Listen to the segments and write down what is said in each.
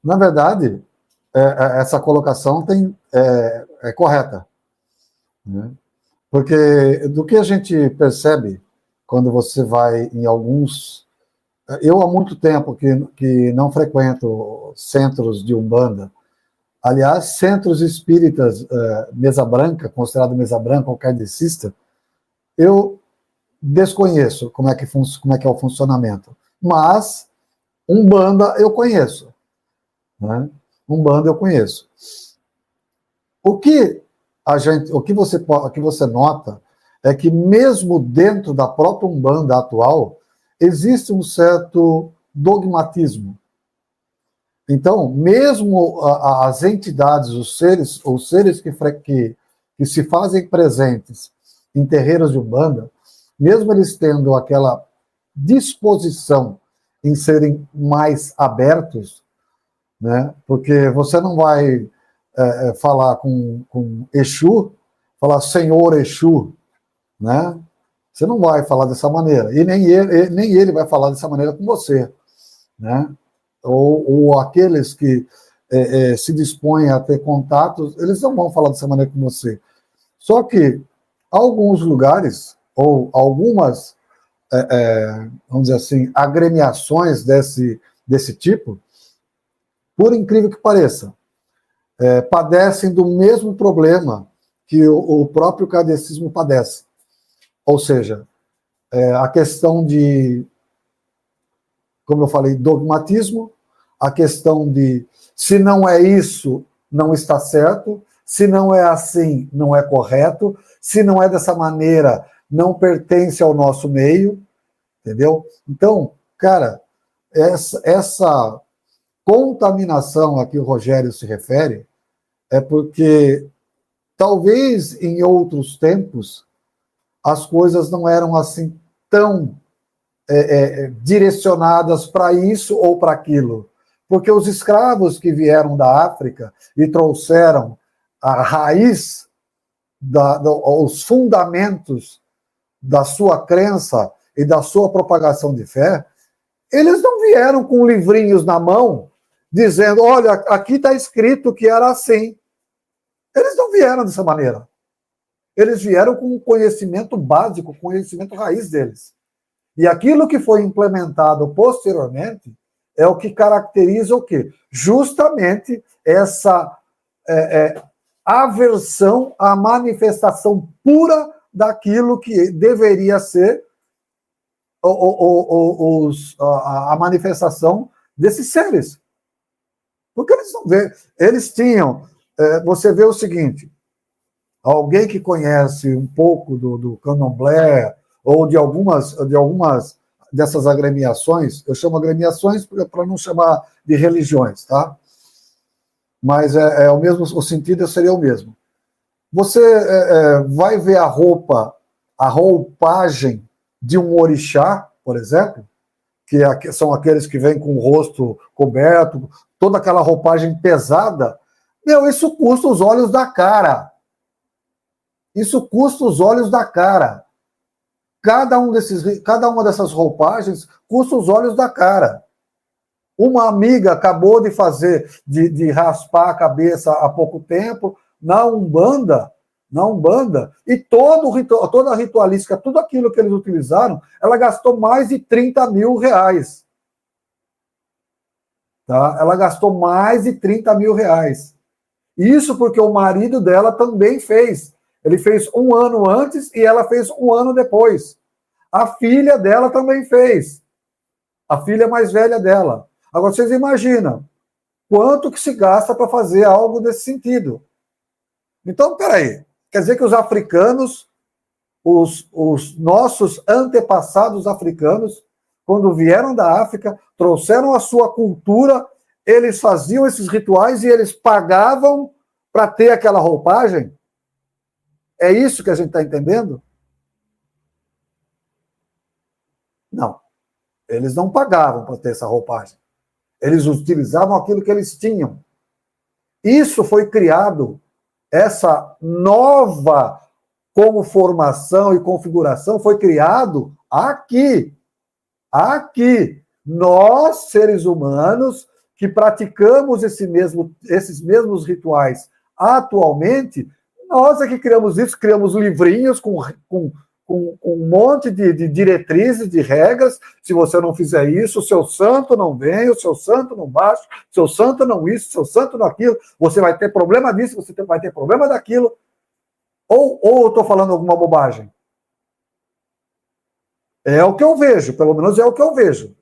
Na verdade, essa colocação é correta, né? Porque do que a gente percebe quando você vai em alguns... Eu há muito tempo que não frequento centros de Umbanda. Aliás, centros espíritas, mesa branca, considerado mesa branca ou kardecista, eu desconheço como é que é o funcionamento. Mas Umbanda eu conheço, né? Umbanda eu conheço. O que você nota é que mesmo dentro da própria Umbanda atual existe um certo dogmatismo. Então, mesmo as entidades, os seres que se fazem presentes em terreiros de Umbanda, mesmo eles tendo aquela disposição em serem mais abertos, né? Porque você não vai falar com Exu, falar Senhor Exu, né? Você não vai falar dessa maneira, e nem ele vai falar dessa maneira com você, né? Ou aqueles que se dispõem a ter contatos, eles não vão falar dessa maneira com você. Só que alguns lugares, ou algumas, vamos dizer assim, agremiações desse tipo, por incrível que pareça, padecem do mesmo problema que o próprio kardecismo padece. Ou seja, a questão de, como eu falei, dogmatismo, a questão de se não é isso, não está certo, se não é assim, não é correto, se não é dessa maneira, não pertence ao nosso meio, entendeu? Então, cara, essa contaminação a que o Rogério se refere é porque talvez em outros tempos as coisas não eram assim tão direcionadas para isso ou para aquilo. Porque os escravos que vieram da África e trouxeram a raiz, os fundamentos da sua crença e da sua propagação de fé, eles não vieram com livrinhos na mão dizendo, olha, aqui está escrito que era assim. Eles não vieram dessa maneira. Eles vieram com o conhecimento básico, o conhecimento raiz deles. E aquilo que foi implementado posteriormente é o que caracteriza o quê? Justamente essa aversão à manifestação pura daquilo que deveria ser a manifestação desses seres. Porque eles não vê, eles tinham... você vê o seguinte, alguém que conhece um pouco do candomblé ou de algumas dessas agremiações, eu chamo agremiações para não chamar de religiões, tá? Mas o mesmo, o sentido seria o mesmo. Você vai ver a roupagem de um orixá, por exemplo, que são aqueles que vêm com o rosto coberto, toda aquela roupagem pesada, isso custa os olhos da cara. Isso custa os olhos da cara. Cada uma dessas roupagens custa os olhos da cara. Uma amiga acabou de raspar a cabeça há pouco tempo na Umbanda, e toda a ritualística, tudo aquilo que eles utilizaram, ela gastou mais de 30 mil reais. Tá? Ela gastou mais de 30 mil reais. Isso porque o marido dela também fez. Ele fez um ano antes e ela fez um ano depois. A filha dela também fez. A filha mais velha dela. Agora, vocês imaginam quanto que se gasta para fazer algo desse sentido. Então, peraí. Quer dizer que os africanos, os nossos antepassados africanos, quando vieram da África, trouxeram a sua cultura, eles faziam esses rituais e eles pagavam para ter aquela roupagem? É isso que a gente está entendendo? Não. Eles não pagavam para ter essa roupagem. Eles utilizavam aquilo que eles tinham. Isso foi criado, essa nova conformação e configuração foi criado aqui, Nós, seres humanos, que praticamos esses mesmos rituais atualmente, nós é que criamos isso, criamos livrinhos com um monte de diretrizes, de regras. Se você não fizer isso, o seu santo não vem, o seu santo não baixa, o seu santo não isso, o seu santo não aquilo, você vai ter problema disso, você vai ter problema daquilo. Ou eu estou falando alguma bobagem? É o que eu vejo, pelo menos é o que eu vejo.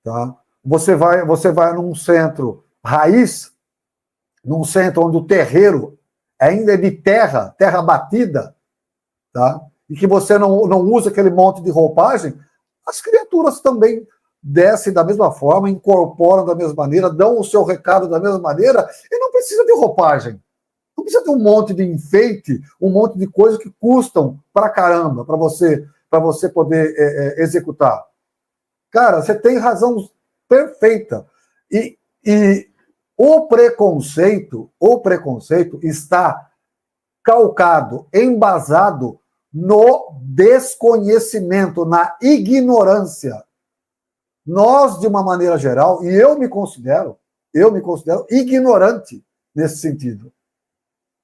Tá? Você vai num centro raiz, num centro onde o terreiro ainda é de terra batida, tá? E que você não usa aquele monte de roupagem, as criaturas também descem da mesma forma, incorporam da mesma maneira, dão o seu recado da mesma maneira, e não precisa de roupagem. Não precisa ter um monte de enfeite, um monte de coisas que custam pra caramba para você poder executar. Cara, você tem razão perfeita. E o preconceito está calcado, embasado no desconhecimento, na ignorância. Nós, de uma maneira geral, e eu me considero ignorante nesse sentido.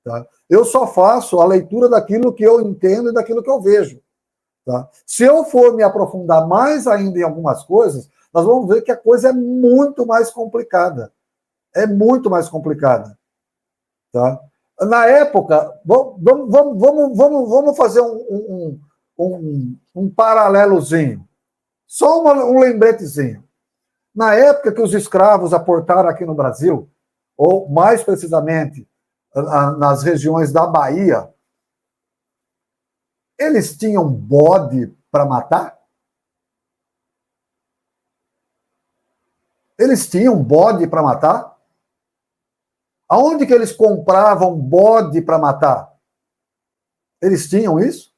Tá? Eu só faço a leitura daquilo que eu entendo e daquilo que eu vejo. Tá? Se eu for me aprofundar mais ainda em algumas coisas, nós vamos ver que a coisa é muito mais complicada. É muito mais complicada. Tá? Na época, vamos fazer um paralelozinho. Só um lembretezinho. Na época que os escravos aportaram aqui no Brasil, ou mais precisamente nas regiões da Bahia, eles tinham bode para matar? Eles tinham bode para matar? Aonde que eles compravam bode para matar? Eles tinham isso?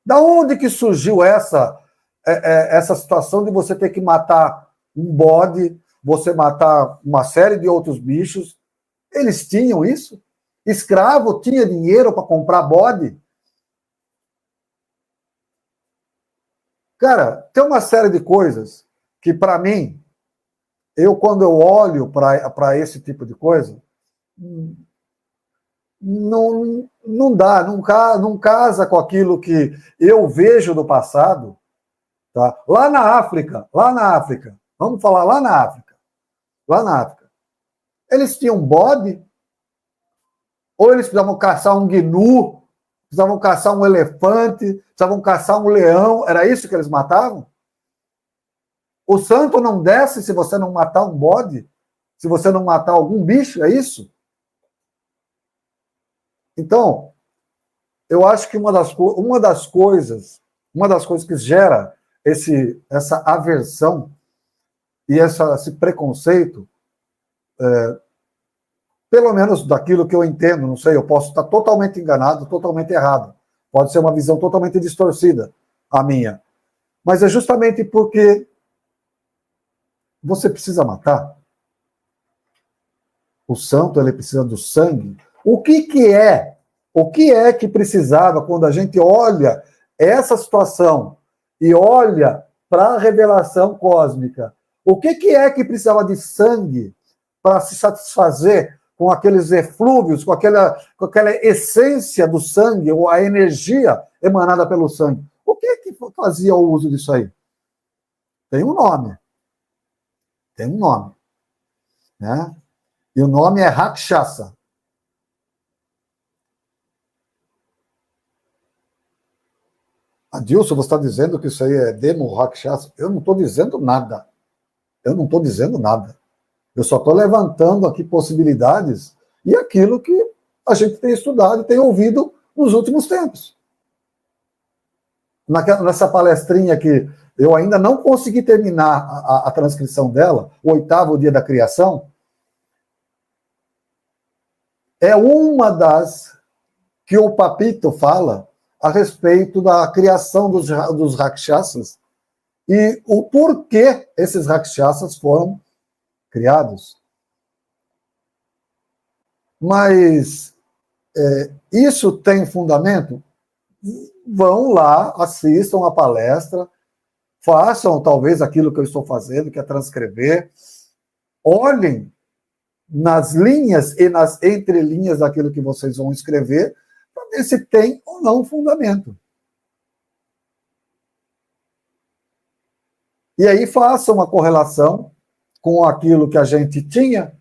Da onde que surgiu essa situação de você ter que matar um bode, você matar uma série de outros bichos? Eles tinham isso? Escravo tinha dinheiro para comprar bode? Cara, tem uma série de coisas que, para mim, quando eu olho para esse tipo de coisa, não dá, não casa com aquilo que eu vejo do passado. Tá? Lá na África, vamos falar lá na África, eles tinham bode, ou eles precisavam caçar um gnu, precisavam caçar um elefante, precisavam caçar um leão, era isso que eles matavam? O santo não desce se você não matar um bode, se você não matar algum bicho, é isso? Então, eu acho que uma das coisas que gera essa aversão e esse preconceito, pelo menos daquilo que eu entendo, não sei, eu posso estar totalmente enganado, totalmente errado. Pode ser uma visão totalmente distorcida, a minha. Mas é justamente porque você precisa matar. O santo, ele precisa do sangue. O que é que precisava quando a gente olha essa situação e olha para a revelação cósmica? O que é que precisava de sangue para se satisfazer com aqueles eflúvios, com aquela essência do sangue, ou a energia emanada pelo sangue? O que é que fazia o uso disso aí? Tem um nome. Né? E o nome é Rakshasa. Adilson, você está dizendo que isso aí é demo Rakshasa? Eu não estou dizendo nada. Eu só estou levantando aqui possibilidades e aquilo que a gente tem estudado e tem ouvido nos últimos tempos. Nessa palestrinha que eu ainda não consegui terminar a transcrição dela, o 8º dia da criação, é uma das que o Papito fala a respeito da criação dos Rakshasas e o porquê esses Rakshasas foram criados. Mas isso tem fundamento? Vão lá, assistam a palestra, façam talvez aquilo que eu estou fazendo, que é transcrever. Olhem nas linhas e nas entrelinhas daquilo que vocês vão escrever, para ver se tem ou não fundamento. E aí façam uma correlação com aquilo que a gente tinha,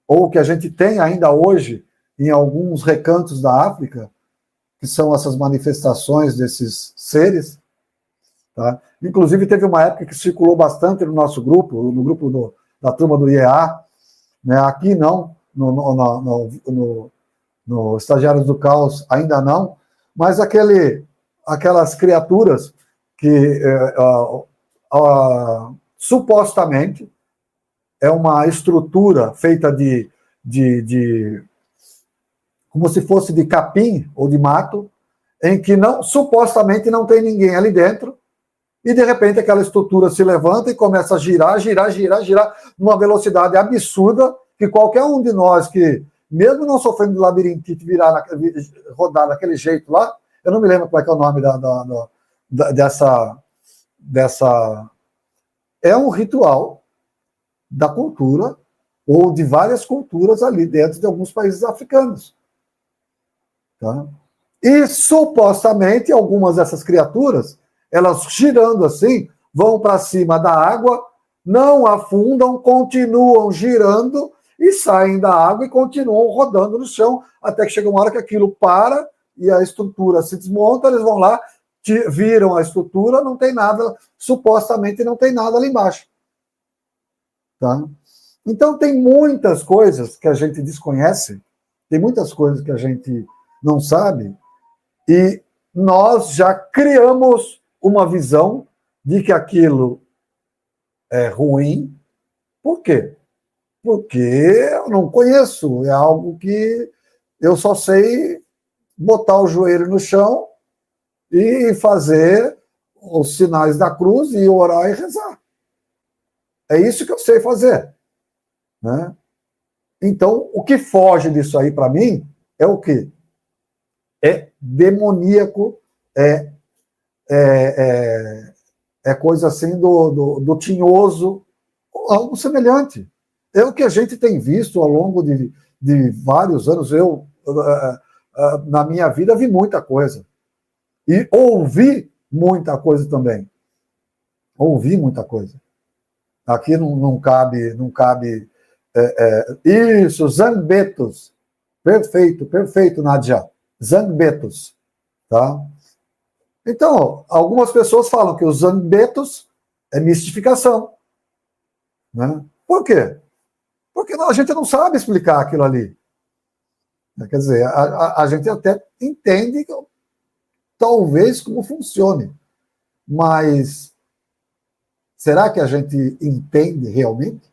ou que a gente tem ainda hoje em alguns recantos da África, que são essas manifestações desses seres. Tá? Inclusive, teve uma época que circulou bastante no nosso grupo, no grupo da turma do IEA, né? Aqui não, no Estagiários do Caos ainda não, mas aquelas criaturas que supostamente é uma estrutura feita de como se fosse de capim ou de mato, em que supostamente não tem ninguém ali dentro, e de repente aquela estrutura se levanta e começa a girar, numa velocidade absurda, que qualquer um de nós que, mesmo não sofrendo de labirintite, rodar daquele jeito lá, eu não me lembro qual é, que é o nome dessa... É um ritual da cultura, ou de várias culturas ali dentro de alguns países africanos. Tá? E, supostamente, algumas dessas criaturas, elas girando assim, vão para cima da água, não afundam, continuam girando e saem da água e continuam rodando no chão, até que chega uma hora que aquilo para e a estrutura se desmonta, eles vão lá, viram a estrutura, não tem nada, supostamente não tem nada ali embaixo. Tá? Então tem muitas coisas que a gente desconhece, tem muitas coisas que a gente não sabe, e nós já criamos uma visão de que aquilo é ruim. Por quê? Porque eu não conheço, é algo que eu só sei botar o joelho no chão e fazer os sinais da cruz e orar e rezar. É isso que eu sei fazer. Né? Então, o que foge disso aí para mim é o quê? É demoníaco, é coisa assim do tinhoso, algo semelhante. É o que a gente tem visto ao longo de vários anos. Eu, na minha vida, vi muita coisa. E ouvi muita coisa também. Ouvi muita coisa. Aqui não cabe isso, Zambetos. Perfeito, Nadia. Zambetos. Tá? Então, algumas pessoas falam que os zambetos é mistificação. Né? Por quê? Porque a gente não sabe explicar aquilo ali. Quer dizer, a gente até entende talvez como funcione, mas será que a gente entende realmente?